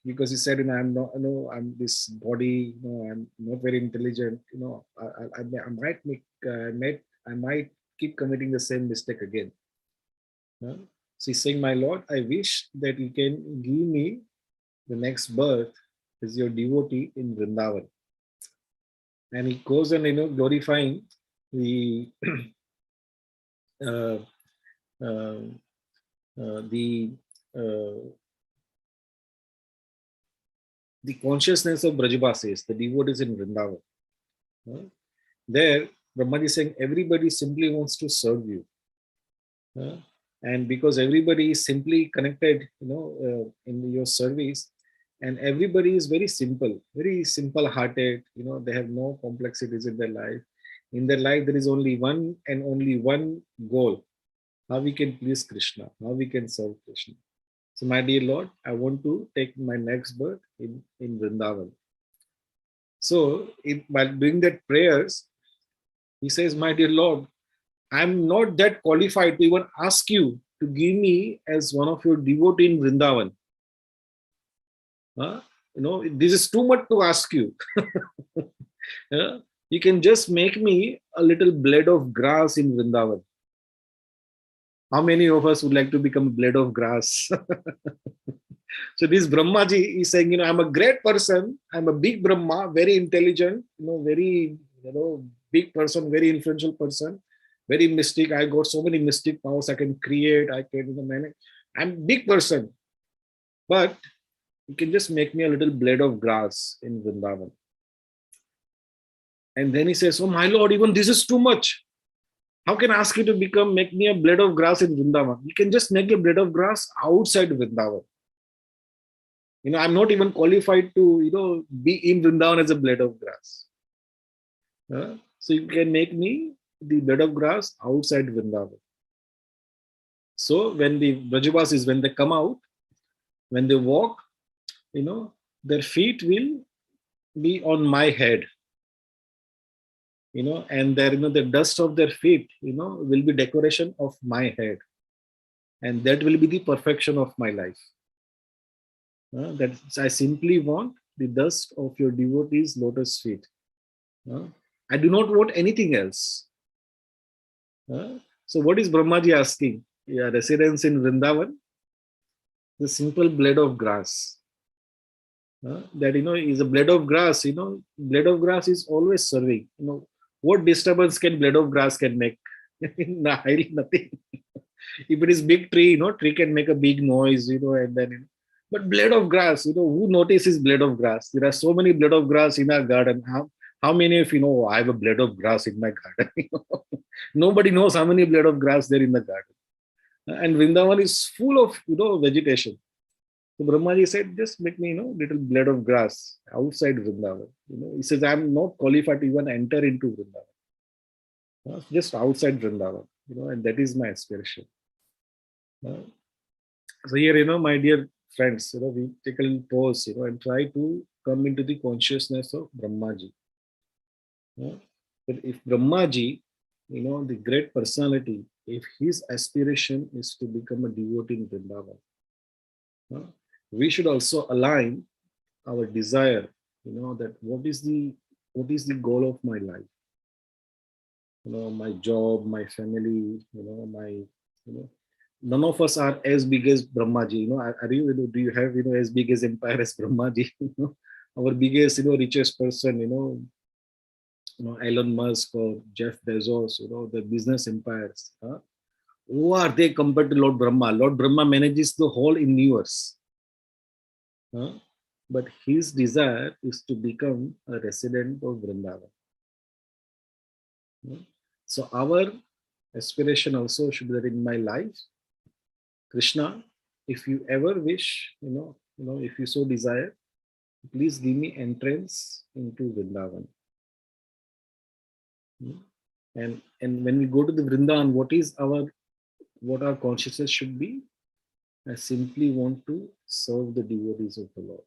Because he said, I'm this body, I'm not very intelligent, I might keep committing the same mistake again. So he's saying, my Lord, I wish that you can give me the next birth as your devotee in Vrindavan. And he goes on, glorifying the the consciousness of Brajabasis, the devotees in Vrindavan. There, Brahmaji is saying everybody simply wants to serve you. And because everybody is simply connected, in your service, and everybody is very simple hearted, they have no complexities in their life. In their life, there is only one and only one goal: how we can please Krishna, how we can serve Krishna. So, my dear Lord, I want to take my next birth in Vrindavan. So, while doing that prayers, he says, my dear Lord, I'm not that qualified to even ask you to give me as one of your devotee in Vrindavan. This is too much to ask you. You can just make me a little blade of grass in Vrindavan. How many of us would like to become a blade of grass? So this Brahmaji is saying, I'm a great person. I'm a big Brahma, very intelligent, very, big person, very influential person, very mystic. I got so many mystic powers. I can create, I can manage. I'm a big person. But you can just make me a little blade of grass in Vrindavan. And then he says, oh my Lord, even this is too much. How can I ask you to make me a blade of grass in Vrindavan? You can just make a blade of grass outside Vrindavan. I'm not even qualified to, be in Vrindavan as a blade of grass. So you can make me the blade of grass outside Vrindavan. So when the Brajavasis, when they come out, when they walk, their feet will be on my head. And there, the dust of their feet, will be decoration of my head. And that will be the perfection of my life. That I simply want the dust of your devotees' lotus feet. I do not want anything else. So what is Brahmaji asking? Yeah, residence in Vrindavan, the simple blade of grass. That is a blade of grass. Blade of grass is always serving. What disturbance can blade of grass can make? Nothing. If it is big tree, tree can make a big noise, and then. But blade of grass, who notices blade of grass? There are so many blade of grass in our garden. How many of you know I have a blade of grass in my garden? Nobody knows how many blade of grass there in the garden. And Vrindavan is full of vegetation. So Brahmaji said, just make me little blade of grass outside Vrindavan. He says, I'm not qualified to even enter into Vrindavan. Just outside Vrindavan. And that is my aspiration. So here, my dear friends, we take a little pause, and try to come into the consciousness of Brahmaji. But if Brahmaji, the great personality, if his aspiration is to become a devotee in Vrindavan, we should also align our desire, that what is the goal of my life? My job, my family, none of us are as big as Brahmaji. Do you have, as big as empire as Brahmaji? Our biggest, richest person, Elon Musk or Jeff Bezos, the business empires. Who are they compared to Lord Brahma? Lord Brahma manages the whole universe. But his desire is to become a resident of Vrindavan. So our aspiration also should be that in my life, Krishna, if you ever wish, if you so desire, please give me entrance into Vrindavan. And when we go to the Vrindavan, what our consciousness should be? I simply want to serve the devotees of the Lord.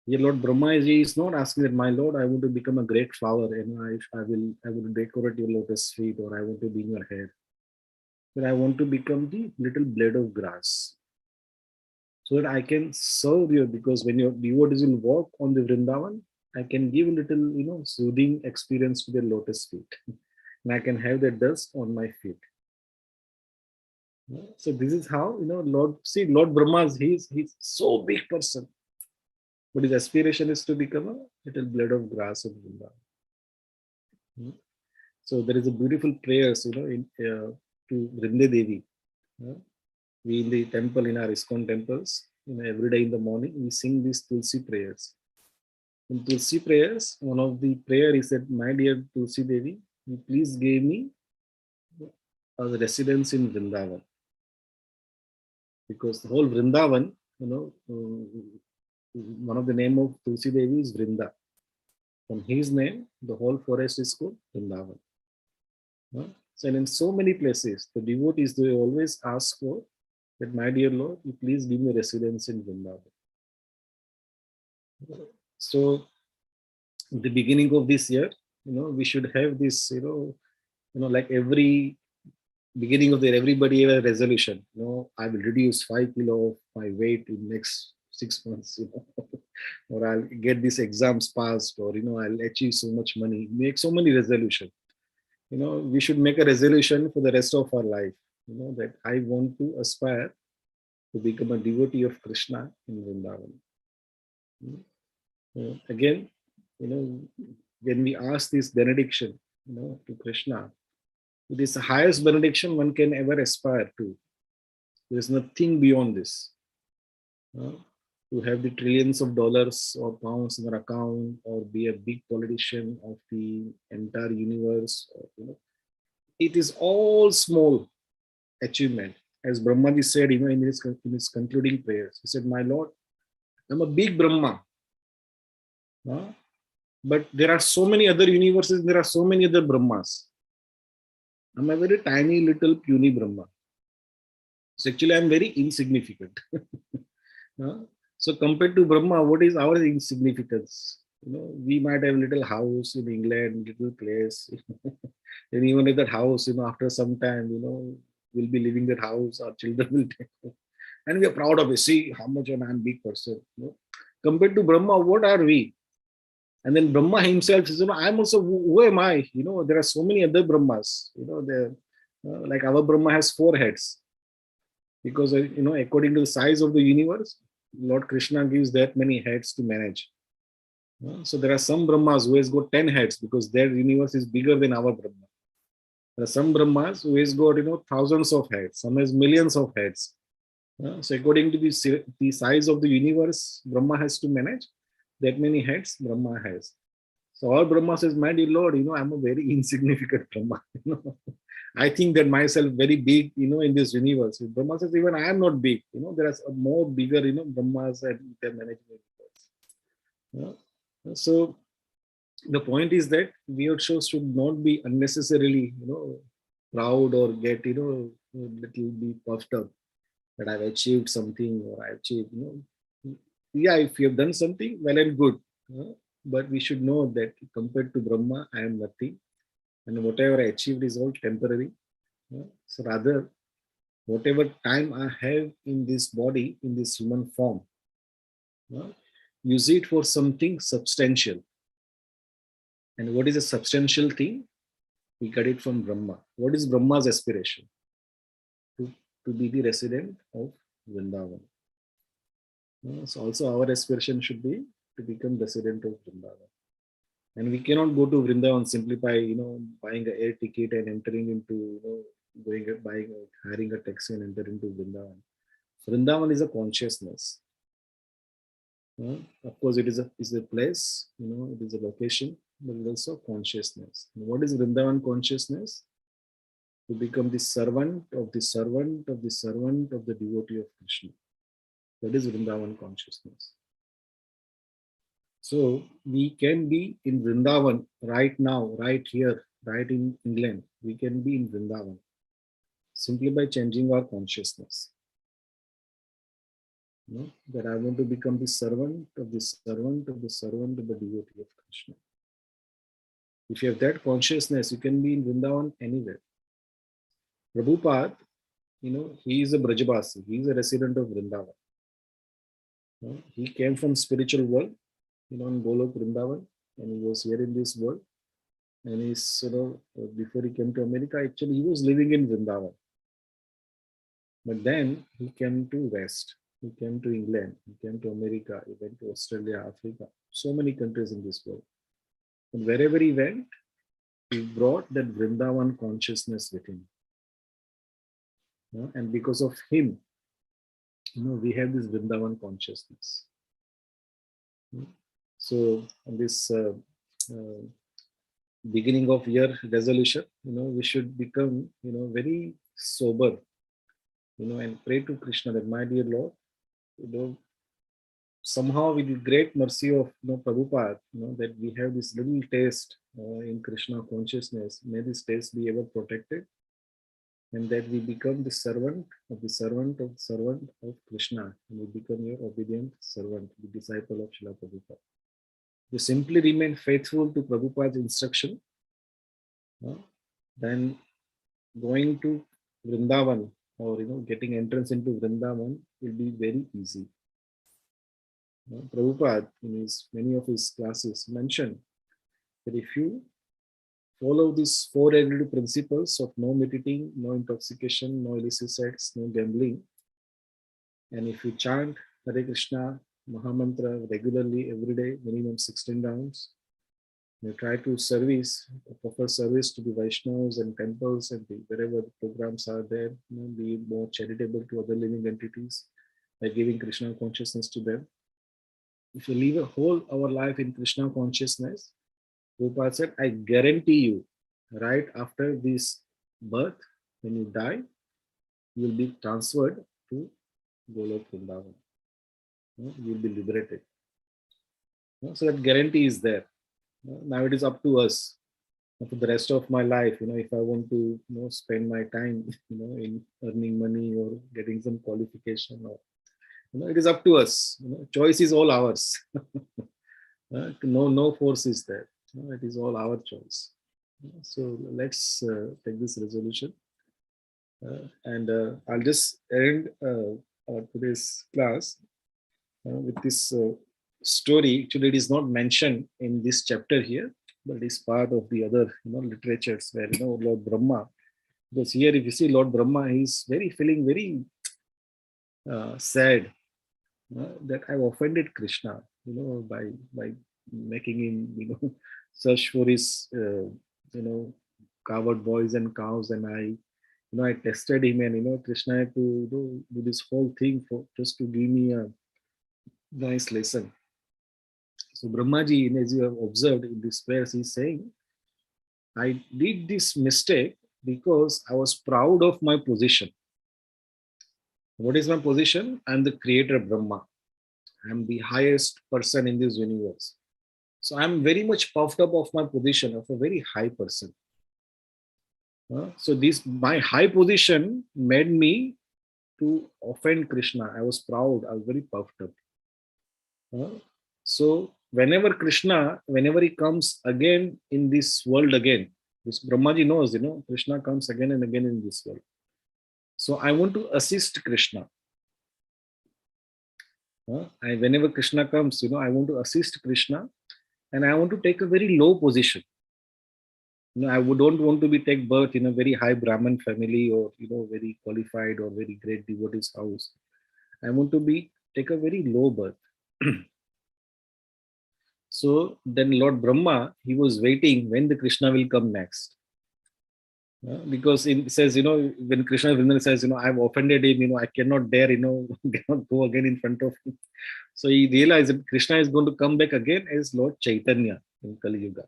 Here, Lord Brahmaji is not asking that, my Lord, I want to become a great flower and I will decorate your lotus feet, or I want to be in your hair. But I want to become the little blade of grass, so that I can serve you, because when your devotees will walk on the Vrindavan, I can give a little, soothing experience to their lotus feet. And I can have the dust on my feet. So this is how, Lord Brahma, he's so big person. But his aspiration is to become a little blade of grass in Vrindavan. So there is a beautiful prayers, to Vrinde Devi. We in the temple, in our ISKCON temples, every day in the morning, we sing these Tulsi prayers. In Tulsi Prayers, one of the prayer is said, "My dear Tulsi Devi, you please give me a residence in Vrindavan." Because the whole Vrindavan, one of the name of Tulsi Devi is Vrinda. From his name, the whole forest is called Vrindavan. So in so many places, the devotees, they always ask for that, "My dear Lord, you please give me residence in Vrindavan." So in the beginning of this year, we should have this, like every beginning of the year, everybody have a resolution. I will reduce 5 kilo of my weight in next 6 months, or I'll get these exams passed, or I'll achieve so much money. Make so many resolutions. We should make a resolution for the rest of our life. That I want to aspire to become a devotee of Krishna in Vrindavan. Again, when we ask this benediction, to Krishna, it is the highest benediction one can ever aspire to. There is nothing beyond this. To have the trillions of dollars or pounds in our account, or be a big politician of the entire universe, it is all small achievement. As Brahmaji said, in his concluding prayers, he said, "My Lord, I'm a big Brahma. But there are so many other universes, there are so many other Brahmas. I'm a very tiny little puny Brahma. So actually I'm very insignificant." So compared to Brahma, what is our insignificance? We might have little house in England, little place. And even if that house, after some time, we'll be leaving that house, our children will take it. And we are proud of it. See how much I'm a big person. Compared to Brahma, what are we? And then Brahma himself says, I'm also, who am I? There are so many other Brahmas. Like our Brahma has 4 heads. Because, according to the size of the universe, Lord Krishna gives that many heads to manage. So there are some Brahmas who has got 10 heads because their universe is bigger than our Brahma. There are some Brahmas who has got, thousands of heads. Some has millions of heads. So according to the size of the universe Brahma has to manage, that many heads Brahma has. So our Brahma says, "My dear Lord, I'm a very insignificant Brahma. I think that myself very big, in this universe." Brahma says, "Even I am not big. There are more bigger, Brahmas and they manage the universe." So the point is that we also should not be unnecessarily, proud or get, little be puffed up that I've achieved something, or I achieved, yeah, if you have done something, well and good. But we should know that compared to Brahma, I am nothing. And whatever I achieved is all temporary. So rather, whatever time I have in this body, in this human form, use it for something substantial. And what is a substantial thing? We got it from Brahma. What is Brahma's aspiration? To be the resident of Vrindavan. So also our aspiration should be to become resident of Vrindavan. And we cannot go to Vrindavan simply by, buying an air ticket and entering into, hiring a taxi and enter into Vrindavan. Vrindavan is a consciousness. Of course, it is a place, it is a location, but it is also consciousness. And what is Vrindavan consciousness? To become the servant of the servant of the servant of the devotee of Krishna. That is Vrindavan consciousness. So we can be in Vrindavan right now, right here, right in England. We can be in Vrindavan simply by changing our consciousness. That I want to become the servant of the servant of the servant of the devotee of Krishna. If you have that consciousness, you can be in Vrindavan anywhere. Prabhupada, he is a Brajabasi. He is a resident of Vrindavan. He came from spiritual world, in Golok Vrindavan, and he was here in this world. And he's, before he came to America, actually he was living in Vrindavan. But then he came to West. He came to England. He came to America. He went to Australia, Africa, so many countries in this world. And wherever he went, he brought that Vrindavan consciousness with him. And because of him, we have this Vrindavan consciousness. So on this beginning of year resolution, we should become, very sober, and pray to Krishna that, my dear Lord, somehow with the great mercy of Prabhupada, that we have this little taste in Krishna consciousness. May this taste be ever protected, and that we become the servant of the servant of the servant of Krishna, and we become your obedient servant, the disciple of Srila Prabhupada. You simply remain faithful to Prabhupada's instruction, then going to Vrindavan, or getting entrance into Vrindavan will be very easy. Prabhupada, in many of his classes, mentioned that if you follow these four regulative principles of no meditating, no intoxication, no illicit sex, no gambling, and if you chant Hare Krishna Mahamantra regularly every day, minimum 16 rounds, you try to offer service to the Vaishnavas and temples and wherever the programs are there, be more charitable to other living entities by giving Krishna consciousness to them. If you live a whole our life in Krishna consciousness, Prabhupada said, I guarantee you, right after this birth, when you die, you will be transferred to Golok Vrindavan. You will be liberated. So that guarantee is there. Now it is up to us for the rest of my life. If I want to spend my time in earning money or getting some qualification, or it is up to us. Choice is all ours. No force is there. It is all our choice. So let's take this resolution, and I'll just end today's class with this story. Actually, it is not mentioned in this chapter here, but it is part of the other literatures where Lord Brahma. Because here, if you see Lord Brahma, he is feeling very sad that I've offended Krishna, by making him, search for his, coward boys and cows, and I tested him, and Krishna had to do this whole thing for just to give me a nice lesson. So Brahmaji, as you have observed in this verse, is saying, I did this mistake because I was proud of my position. What is my position? I am the creator Brahma. I am the highest person in this universe. So I am very much puffed up of my position of a very high person. So my high position made me to offend Krishna. I was proud. I was very puffed up. So whenever he comes again in this world again, this Brahmaji knows, Krishna comes again and again in this world. So I want to assist Krishna. Whenever Krishna comes, I want to assist Krishna, and I want to take a very low position. I don't want to take birth in a very high Brahman family, or very qualified or very great devotee's house. I want to take a very low birth. So then Lord Brahma, he was waiting when the Krishna will come next. Because it says, when Krishna says, I've offended him, I cannot dare, cannot go again in front of him. So he realized that Krishna is going to come back again as Lord Chaitanya in Kali Yuga.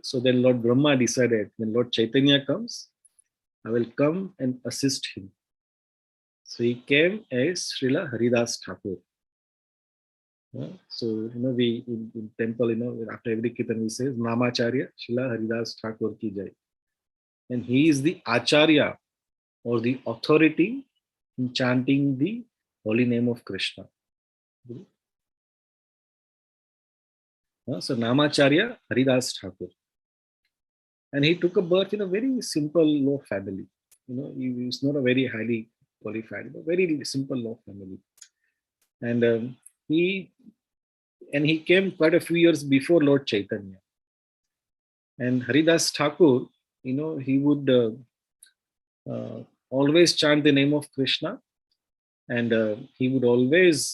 So then Lord Brahma decided, when Lord Chaitanya comes, I will come and assist him. So he came as Srila Haridas Thakur. So, we in temple, after every kirtan we say, Namacharya Srila Haridas Thakur ki jai. And he is the Acharya, or the authority in chanting the holy name of Krishna. So Namacharya Haridas Thakur. And he took a birth in a very simple, low family. He was not a very highly qualified, but very simple, low family. And he came quite a few years before Lord Chaitanya. And Haridas Thakur, he would always chant the name of Krishna, and he would always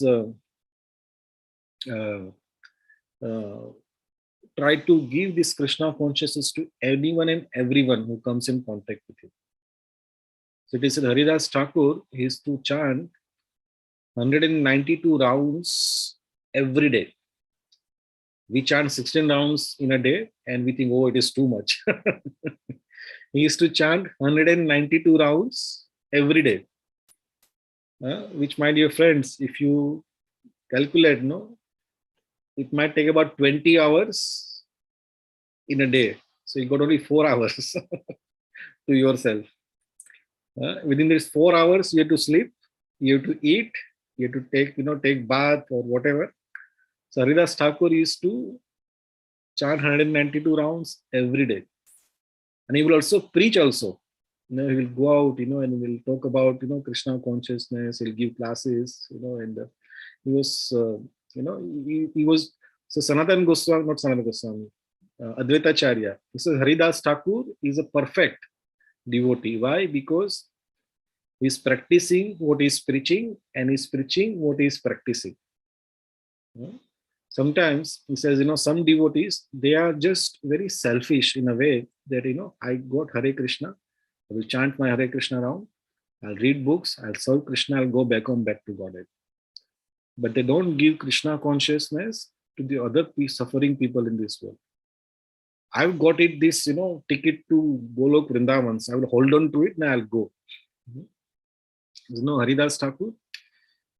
try to give this Krishna consciousness to anyone and everyone who comes in contact with him. So it is Haridas Thakur, he is to chant 192 rounds every day. We chant 16 rounds in a day and we think, oh, it is too much. He used to chant 192 rounds every day, which, my dear friends, if you calculate, no, it might take about 20 hours in a day. So you got only 4 hours to yourself. Within these 4 hours, you have to sleep, you have to eat, you have to take bath or whatever. So Haridas Thakur used to chant 192 rounds every day. And he will also preach also. He will go out, and he will talk about, Krishna consciousness. He'll give classes, and he was, he was, so Sanatan Goswami, not Sanatan Goswami, Advaita Charya. He says Haridas Thakur is a perfect devotee. Why? Because he's practicing what he's preaching and he's preaching what he's practicing. Sometimes he says, some devotees, they are just very selfish in a way that, I got Hare Krishna, I will chant my Hare Krishna round, I'll read books, I'll serve Krishna, I'll go back to Godhead. But they don't give Krishna consciousness to the other suffering people in this world. I've got this, ticket to Golok Vrindavan. I will hold on to it and I'll go. Haridas Thakur,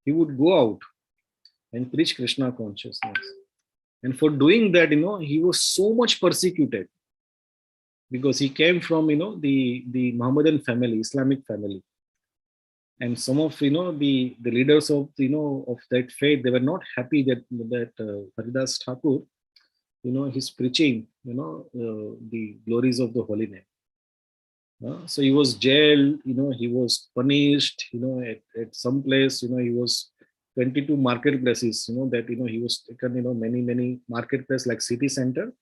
he would go out and preach Krishna consciousness. And for doing that, he was so much persecuted because he came from, the Mohammedan family, Islamic family. And some of, the leaders of, of that faith, they were not happy that Haridas Thakur, he's preaching, the glories of the holy name. So he was jailed, he was punished, at some place, he was 22 marketplaces, that, he was taken, many marketplaces like city center.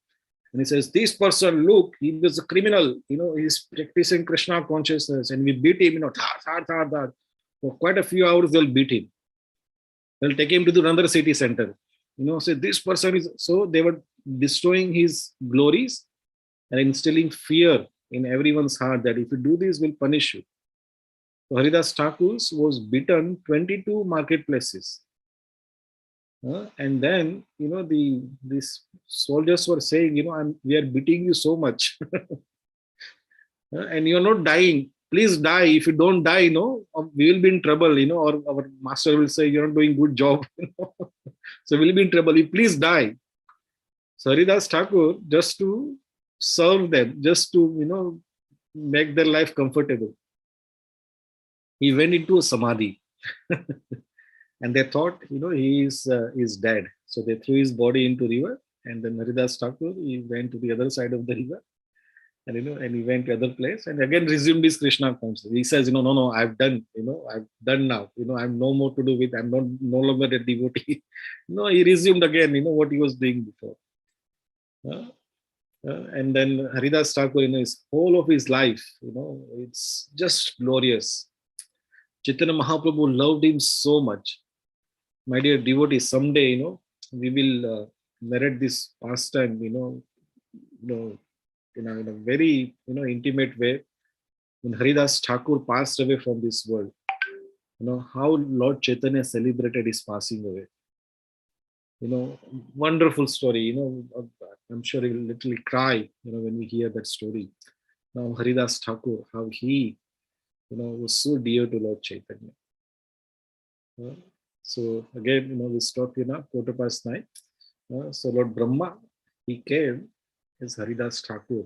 And he says, this person, look, he was a criminal, he's practicing Krishna consciousness, and we beat him, thar. For quite a few hours, they'll beat him. They'll take him to another city center. So this person is, so they were destroying his glories and instilling fear in everyone's heart that if you do this, we'll punish you. So Haridas Thakur was beaten 22 marketplaces. And then, these soldiers were saying, we are beating you so much. And you're not dying. Please die. If you don't die, we will be in trouble, or our master will say, you're not doing good job. So we'll be in trouble. Please die. So Haridas Thakur, just to serve them, just to, make their life comfortable, he went into a samadhi. And they thought, he is dead. So they threw his body into river, and then Haridas Thakur, he went to the other side of the river, and and he went to other place and again resumed his Krishna consciousness. He says, no, I've done, I've done now, I'm no more to do with, I'm no longer a devotee. He resumed again, what he was doing before. And then Haridas Thakur, his whole of his life, it's just glorious. Chaitanya Mahaprabhu loved him so much. My dear devotees, someday, we will narrate this pastime, in a very, intimate way. When Haridas Thakur passed away from this world, how Lord Chaitanya celebrated his passing away. Wonderful story, I'm sure you'll literally cry, when we hear that story. Now Haridas Thakur, how he, was so dear to Lord Chaitanya. So again, we stop here now, 9:15. So Lord Brahma, he came as Haridas Thakur,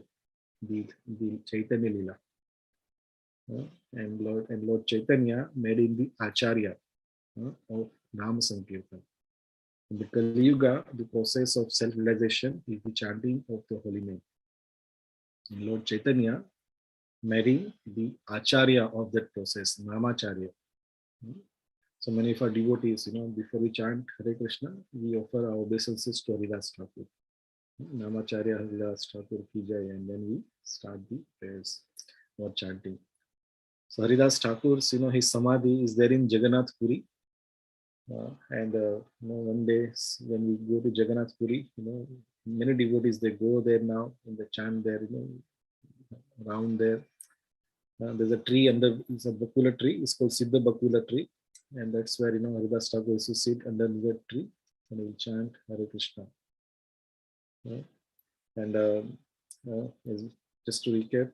the Chaitanya Lila. And Lord Chaitanya made him the Acharya of Nama Sankirtan. In the Kali Yuga, the process of self-realization is the chanting of the holy name. And Lord Chaitanya made him the Acharya of that process, Namacharya. So many of our devotees, before we chant Hare Krishna, we offer our obeisances to Haridas Thakur. Namacharya Haridas Thakur ki jai, and then we start the prayers or chanting. So Haridas Thakur's, his samadhi is there in Jagannath Puri. And one day when we go to Jagannath Puri, many devotees, they go there now and they chant there, around there. There's a tree under, it's a Bakula tree, it's called Siddha Bakula tree. And that's where, Haridas Thakur used to sit under that tree and he will chant Hare Krishna. And just to recap,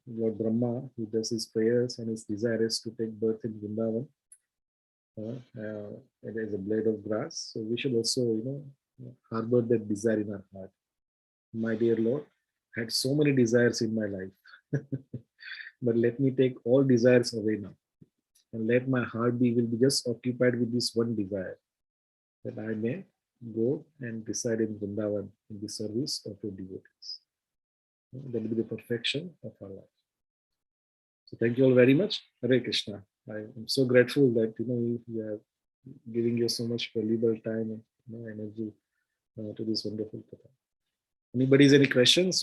Lord Brahma, who does his prayers and his desire is to take birth in Vrindavan, it is a blade of grass. So we should also, harbor that desire in our heart. My dear Lord, I had so many desires in my life, but let me take all desires away now, and let my heart will be just occupied with this one desire, that I may go and reside in Vrindavan in the service of your devotees. That will be the perfection of our life. So thank you all very much. Hare Krishna. I am so grateful that you are giving you so much valuable time and energy to this wonderful program. Anybody has any questions?